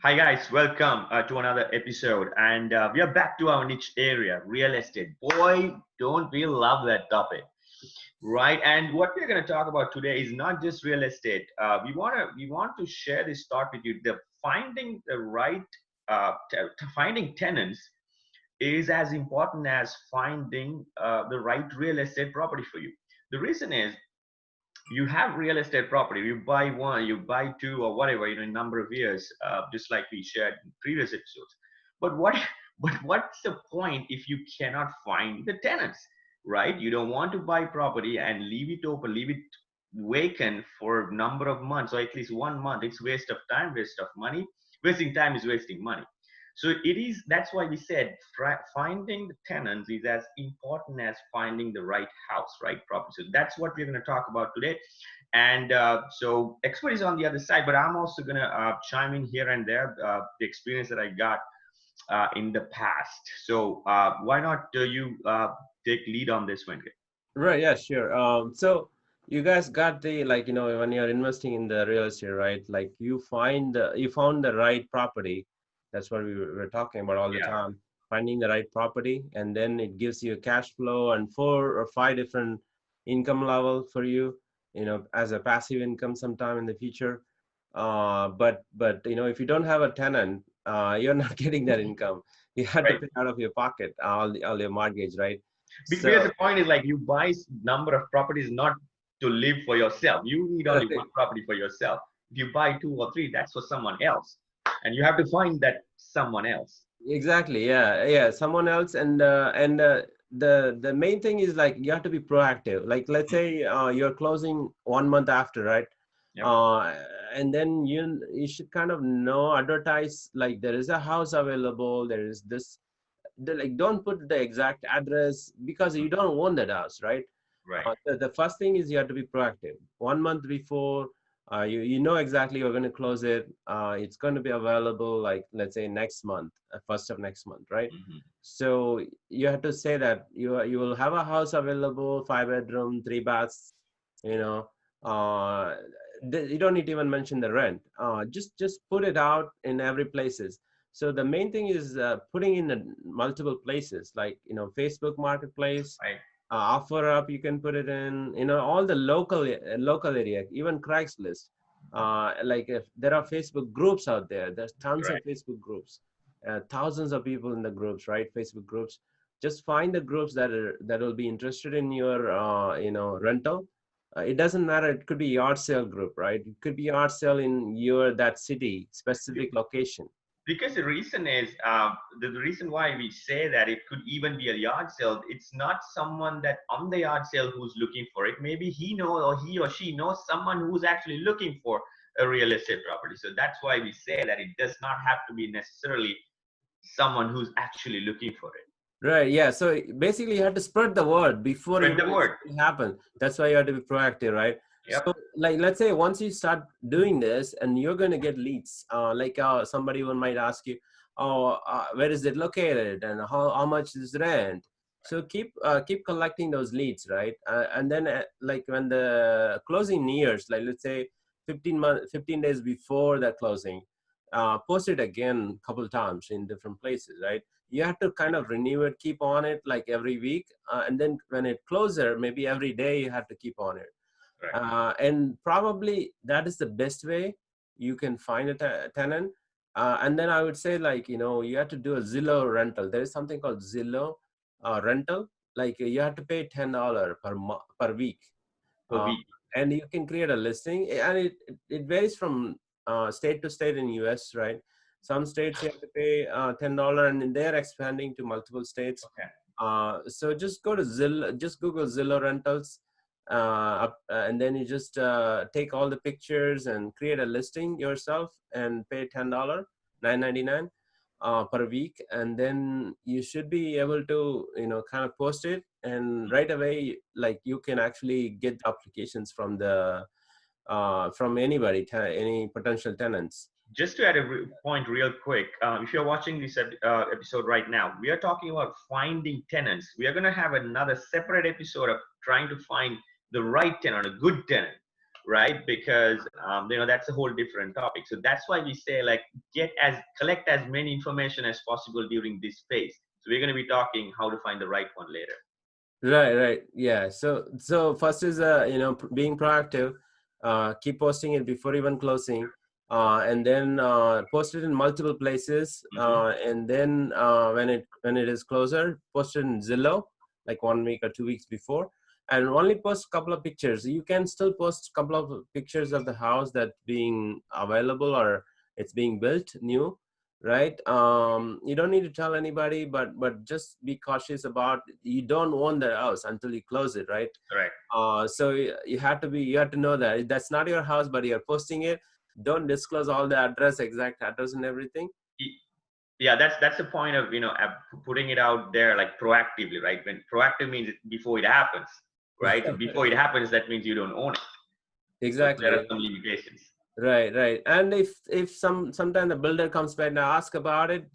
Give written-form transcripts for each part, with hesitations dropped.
Hi guys, welcome to another episode, and we are back to our niche area, real estate. Boy, don't we love that topic, right? And what we're going to talk about today is not just real estate. We want to share this thought with you. The finding the right finding tenants is as important as finding the right real estate property for you. The reason is you have real estate property, you buy one, you buy two, or whatever, in a number of years, just like we shared in previous episodes. But what but what's the point if you cannot find the tenants, right? You don't want to buy property and leave it open, leave it vacant for a number of months, or at least 1 month. It's waste of time, waste of money. Wasting time is wasting money. So it is, that's why we said finding the tenants is as important as finding the right house, right property. So that's what we're going to talk about today. And so expert is on the other side, but I'm also going to chime in here and there, the experience that I got in the past. So why not you take lead on this one? Right, yeah, sure. So you guys got the when you're investing in the real estate, right? Like you found the right property. That's what we were talking about all the Yeah, time. Finding the right property, and then it gives you cash flow and 4 or 5 different income level for you, as a passive income sometime in the future. But if you don't have a tenant, you're not getting that income. You have to right. pay out of your pocket all your mortgage, right? Because So the point is, like, you buy number of properties not to live for yourself. You need only one property for yourself. If you buy two or three, that's for someone else, and you have to find that someone else. exactly, yeah, yeah, someone else, and the main thing is like you have to be proactive. Like let's Mm. say you're closing 1 month after, right? Yep. Uh, and then you should kind of know, advertise like there is a house available. There is this. Like don't put the exact address because you don't own that house, right? Right. The first thing is you have to be proactive. 1 month before, you know exactly you're going to close it. It's going to be available, like let's say next month, first of next month, right? Hmm. So you have to say that you will have a house available, 5 bedroom, 3 baths. You know, uh, you don't need to even mention the rent. Just put it out in every places. So the main thing is putting in multiple places, like Facebook Marketplace, Right. offer up, you can put it in all the local area, even Craigslist. Like if there are Facebook groups out there, there's tons of Right. Facebook groups, thousands of people in the groups, right? Facebook groups. Just find the groups that will be interested in your rental. It doesn't matter, it could be yard sale group, right? It could be yard sale in your that city specific location. Because the reason is, the reason why we say that it could even be a yard sale. It's not someone that on the yard sale who's looking for it. Maybe he knows, or he or she knows someone who's actually looking for a real estate property. So that's why we say that it does not have to be necessarily someone who's actually looking for it. Right. Yeah. So basically, you have to spread the word before Spread even the word. something happens. That's why you have to be proactive, right? Yep. So, like, let's say once you start doing this, and you're going to get leads. Somebody one might ask you, "Oh, where is it located, and how much is rent?" So keep collecting those leads, right? And then like when the closing nears, like let's say 15 days before the closing, post it again a couple times in different places, right? You have to kind of renew it, keep on it like every week, and then when it closer, maybe every day you have to keep on it. Right. And probably that is the best way you can find a tenant. And then I would say, like, you have to do a Zillow rental. There is something called Zillow rental. Like you have to pay $10 per week, Per uh, week. and you can create a listing, and it varies from state to state in US, right? Some states you have to pay $10, and they're expanding to multiple states. Okay. So just go to Zillow, just Google Zillow rentals, and then you just take all the pictures and create a listing yourself and pay $10, 9.99 per week, and then you should be able to kind of post it, and right away, like, you can actually get applications from anybody, any potential tenants. Just to add a point real quick, if you're watching this episode right now, we are talking about finding tenants. We are going to have another separate episode of trying to find the right tenant, a good tenant, right? Because that's a whole different topic. So that's why we say like collect as many information as possible during this phase. So we're going to be talking how to find the right one later. Right. Yeah. So first is being proactive. Keep posting it before even closing, and then post it in multiple places. And then when it is closer, post it in Zillow like 1 week or 2 weeks before, and only post a couple of pictures. You can still post a couple of pictures of the house that's being available or it's being built new, right? You don't need to tell anybody, but just be cautious about, you don't own the house until you close it, right? Correct. So you have to know that that's not your house, but you're posting it. Don't disclose all the exact address and everything. Yeah, that's the point of putting it out there like proactively, right? When proactive means before it happens, right? So before it happens, that means you don't own it. So there are Exactly. some limitations. Right. And if sometime the builder comes back and ask about it,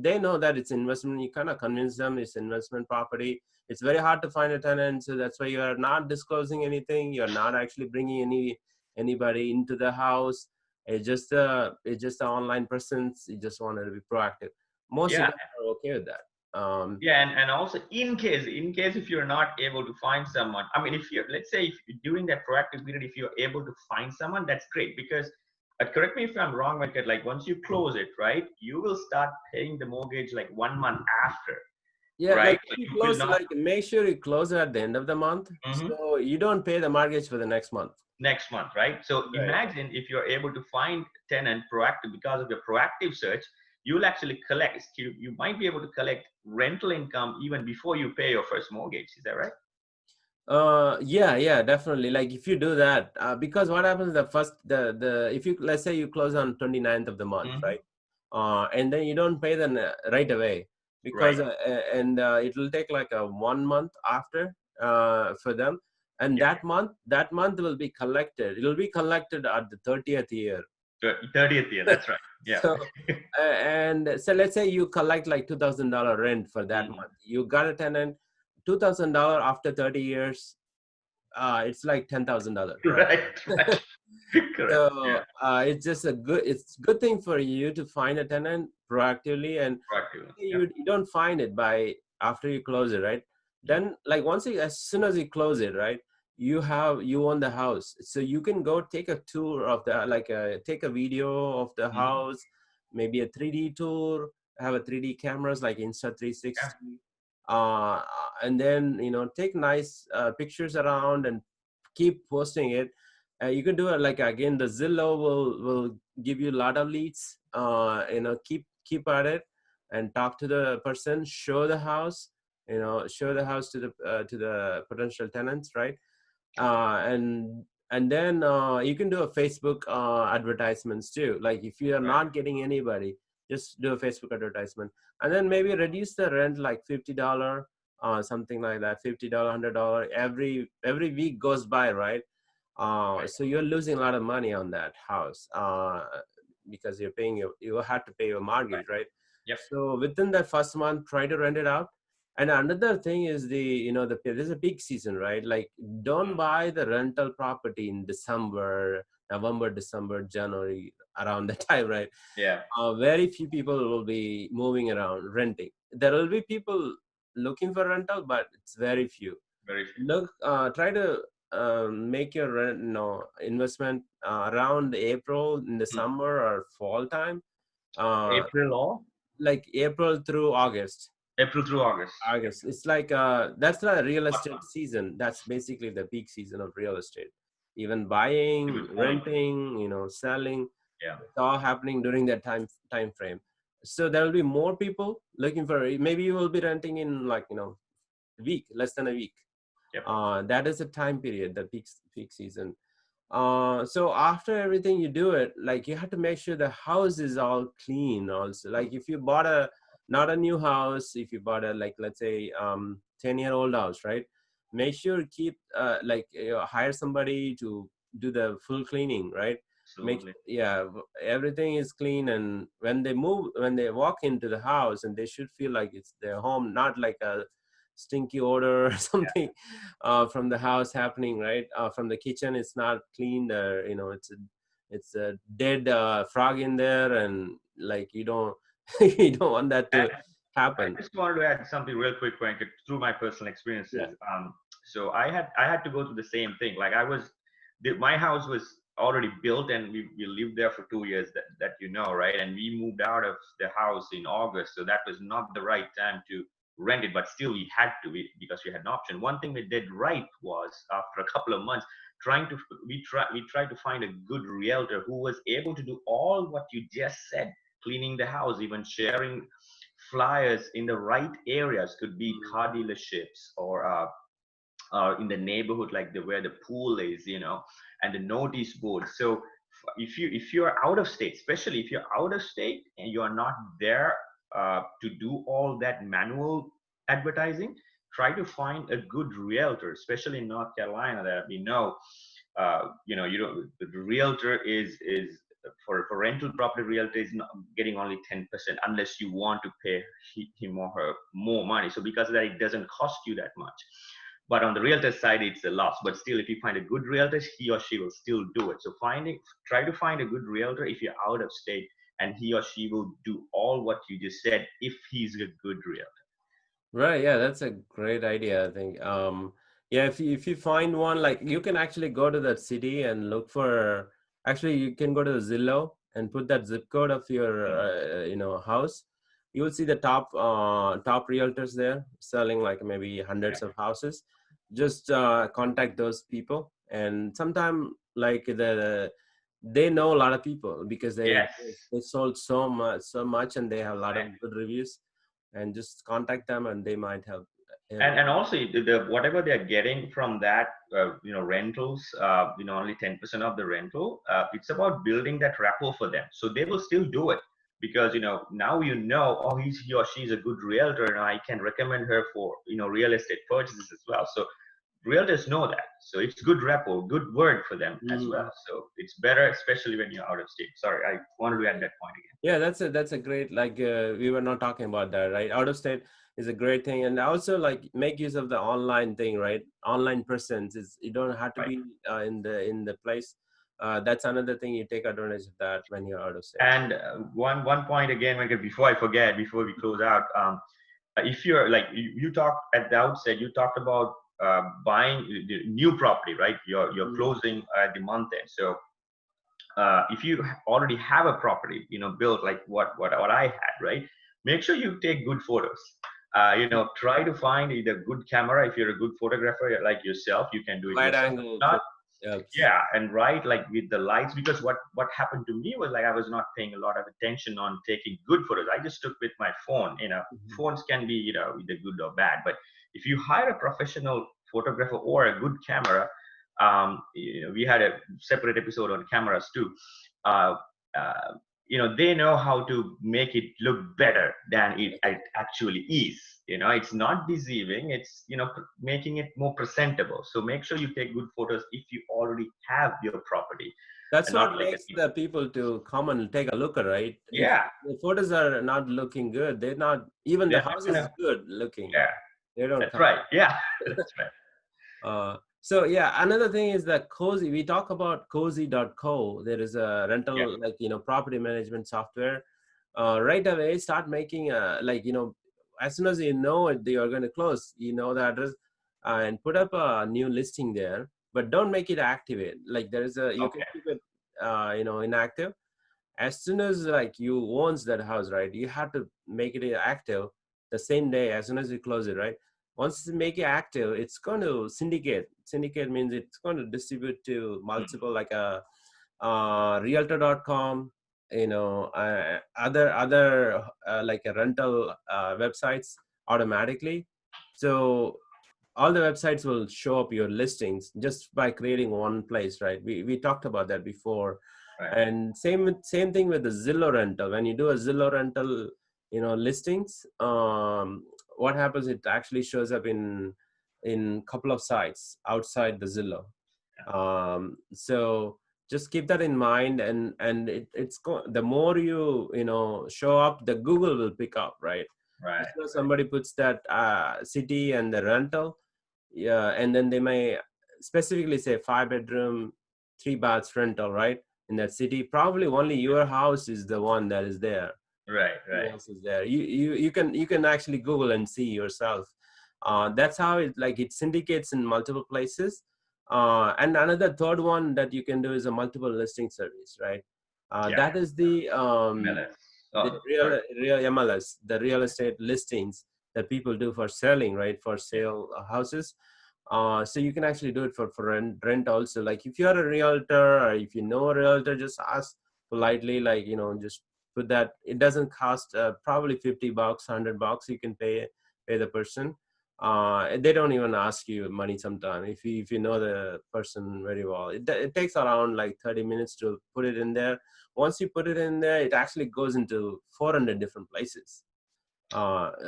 they know that it's investment. You kind of convince them it's investment property. It's very hard to find a tenant, so that's why you are not disclosing anything. You're not actually bringing anybody into the house. It's just an online presence. You just wanted to be proactive. Most of Yeah. them are okay with that. Yeah, and also in case if you're not able to find someone, I mean, if you're, let's say, if during that proactive period, if you're able to find someone, that's great. Because correct me if I'm wrong, Venkat, like once you close it, right, you will start paying the mortgage like 1 month after, Yeah, right? like So if you you will close, not. like make sure you close it at the end of the month, Mhm. so you don't pay the mortgage for the next month. Next month, right? So Right. imagine if you're able to find tenant proactive because of your proactive search, you'll actually collect. You might be able to collect rental income even before you pay your first mortgage. Is that right? Yeah, definitely. Like if you do that, because what happens the first the if you, let's say you close on 29th of the month, Hmm. right? And then you don't pay them right away, Right. because and it will take like a 1 month after for them, and Yep. that month will be collected. It will be collected at the 30th year. 30th year. That's right. Yeah. So and so let's say you collect like $2,000 rent for that Mhm. month. You got a tenant, $2,000 after 30 years, it's like $10,000, right? Right. Right. Correct. Yeah. So it's good thing for you to find a tenant proactively, and Proactive. Yeah. you don't find it by after you close it, right? Yeah. Then like as soon as you close it, right, you own the house, so you can go take a tour of the, like take a video of the Hmm. house, maybe a 3D tour, have a 3D cameras like Insta Yeah. 360, uh, and then take nice pictures around and keep posting it. You can do it like, again, the Zillow will give you a lot of leads. Keep at it and talk to the person, show the house, show the house to the potential tenants, right? And then you can do a Facebook advertisements too. Like if you are Right. not getting anybody, just do a Facebook advertisement, and then maybe reduce the rent like $50, something like that, $50, $100 every week goes by, right? Right. So you're losing a lot of money on that house, because you have to pay your Right. mortgage, right? Yep. So within that first month, try to rent it out. And another thing is there's a peak season, right? Like don't buy the rental property in December, November, December, January, around that time, right? Yeah. Very few people will be moving around renting. There will be people looking for rental, but it's very few. Very few. Try to make your rent, investment around April, in the Hmm. summer or fall time, uh, April or like April through August. April through August. Yep. August. It's like that's the real Hot estate month. season. That's basically the peak season of real estate. Even A buying, good point. renting, selling, Yeah. it's all happening during that time frame. So there will be more people looking for. Maybe you will be renting in like week, less than a week. Yep. That is the time period, the peak season. So after everything you do it, like you have to make sure the house is all clean also. Like if you bought not a new house, if you bought a, like, let's say 10-year-old house, right? Make sure you keep hire somebody to do the full cleaning, right? Absolutely. Everything is clean, and when they walk into the house, and they should feel like it's their home, not like stinky odor or something from the house happening, right? From the kitchen, it's not cleaned, or it's a dead frog in there, and like you don't you don't want that And to happen. I just wanted to add something real quick, Venkat, through my personal Yeah. experiences. So I had to go through the same thing. Like my house was already built, and we lived there for 2 years. That right? And we moved out of the house in August, so that was not the right time to rent it. But still, we had to because we had an option. One thing we did right was after a couple of months, we tried to find a good realtor who was able to do all what you just said, cleaning the house, even sharing flyers in the right areas. Could be car dealerships or in the neighborhood, like where the pool is, and the notice board. So if you're out of state, especially if you're out of state and you are not there to do all that manual advertising, try to find a good realtor, especially in North Carolina, that we know the realtor is for rental property. Realtor is not getting only 10% unless you want to pay him or her more money. So because of that, it doesn't cost you that much. But on the realtor side, it's a loss. But still, if you find a good realtor, he or she will still do it. So try to find a good realtor if you're out of state, and he or she will do all what you just said if he's a good realtor. Right, yeah, that's a great idea, I think. Yeah, if you find one, like you can actually go to that city and look for. Actually, you can go to Zillow and put that zip code of your house. You will see the top realtors there selling like maybe Yeah. hundreds of houses. Just contact those people, and sometime like they know a lot of people because they Yes. they sold so much, and they have a lot of good reviews, and just contact them and they might help. And also whatever they're getting from that rentals, only 10% of the rental, it's about building that rapport for them, so they will still do it, because now oh, he or she is a good realtor, and I can recommend her for real estate purchases as well. So realtors know that, so it's good rapport, good word for them as well. Mhm. So it's better, especially when you're out of state. Sorry, I wanted to add that point again. Yeah, that's a great, like we were not talking about that, right? Out of state is a great thing, and also like make use of the online thing, right? Online presence is, you don't have to Right. be in the place. That's another thing, you take advantage of that when you're out of state. And one point again, Venkat, before I forget, before we close out, if you're like you talked at the outset, you talked about buying the new property, right? You're Mhm. closing at the month end. So if you already have a property, built like what I had, right? Make sure you take good photos. Try to find either good camera. If you're a good photographer like yourself, you can do it Wide yourself. angle Not, photo helps. yeah, and right, like with the lights, because what happened to me was, like, I was not paying a lot of attention on taking good photos. I just took with my phone. Mhm. Phones can be either good or bad, but if you hire a professional photographer or a good camera, we had a separate episode on cameras too. uh, uh, they know how to make it look better than it actually is. It's not deceiving, it's making it more presentable. So make sure you take good photos if you already have your property, That's and what not like makes the people to come and take a look at, right? If yeah, the photos are not looking good, they're not, even the they're not house is gonna, good looking, yeah, they don't that's come. right, yeah. That's right. So yeah, another thing is that Cozy. We talk about Cozy.co. There is a Yeah. rental, like property management software. Right away, start making as soon as you know it, they are going to close. You know the address, and put up a new listing there. But don't make it activate. Like there is you can Okay. keep it inactive. As soon as like you owns that house, right, you have to make it active the same day as soon as you close it, right? Once you make it active, it's going to syndicate means it's going to distribute to Hmm. multiple, like a realtor.com, other like a rental websites automatically. So all the websites will show up your listings just by creating one place, right? We talked about that before. Right. And same thing with the Zillow rental. When you do a Zillow rental, listings, what happens, it actually shows up in couple of sites outside the Zillow. So just keep that in mind, and the more you show up, the Google will pick up, right? Right. So somebody puts that city and the rental, yeah, and then they may specifically say 5 bedroom, 3 baths rental, right? In that city, probably only your house is the one that is there. Right. Nothing Right. else is there. You can actually Google and see yourself. That's how it, like, it syndicates in multiple places. And another third one that you can do is a multiple listing service, right? Yeah. That is MLS. the Oh, sorry. real MLS, the real estate listings that people do for selling, right? For Yeah. sale houses. So you can actually do it for rent also. Like if you're a realtor or if you know a realtor, just ask politely, like, just put that. It doesn't cost probably $50, $100. You can pay the person. They don't even ask you money sometimes if you know the person very well. It takes around like 30 minutes to put it in there. Once you put it in there, it actually goes into 400 different places.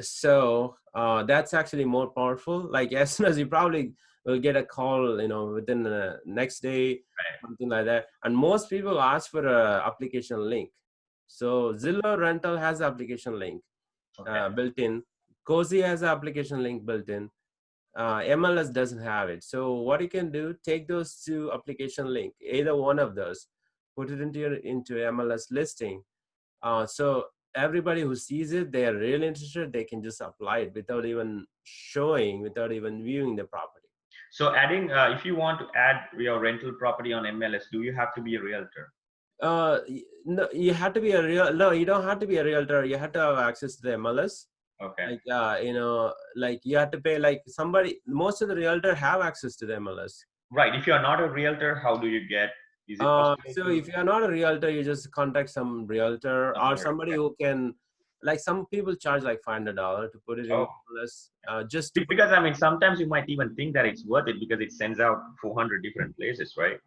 So that's actually more powerful. Like as soon as you probably will get a call, within the next day, something like that. And most people ask for a application link. So Zillow rental has application link Okay. built in. Cozy has an application link built in. MLS doesn't have it. So what you can do, take those two application link, either one of those, put it into MLS listing. So everybody who sees it, they are really interested. They can just apply it without even without even viewing the property. So adding, if you want to add your rental property on MLS, do you have to be a realtor? No, you have to be a real. No, you don't have to be a realtor. You have to have access to the MLS. Okay. Like like you have to pay. Like somebody, most of the realtor have access to the MLS. Right. If you're not a realtor, how do you get? Is it possible So to? if you're not a realtor, you just contact some realtor or Somewhere. somebody who can, like some people charge like $500 to put it in Oh, MLS, just to put. because I mean, sometimes you might even think that it's worth it because it sends out 400 different places, right?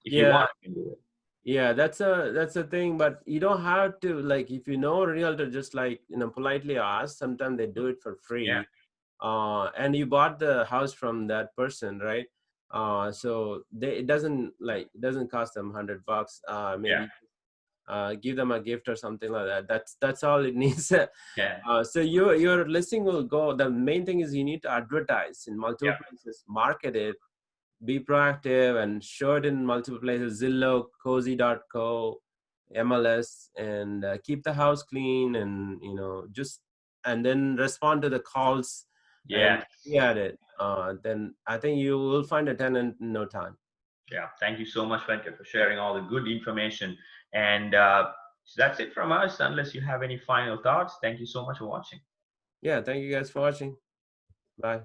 If you Yeah, want, you can do it. yeah, that's a thing, but you don't have to, like, if you know a realtor, just like, politely ask. Sometimes they do it for Yeah. free. And you bought the house from that person, right? So it doesn't cost them $100. Yeah. Maybe give them a gift or something like that. That's all it needs. Yeah. So your listing will go. The main thing is you need to advertise in multiple Yeah. places, market it, be proactive, and show it in multiple places: Zillow, Cozy.co, MLS, and keep the house clean, and just, and then respond to the calls and Yeah. be at it. Then I think you will find a tenant in no time. Yeah. Thank you so much, Venkat, for sharing all the good information. And so that's it from us. Unless you have any final thoughts, thank you so much for watching. Yeah, thank you guys for watching. Bye.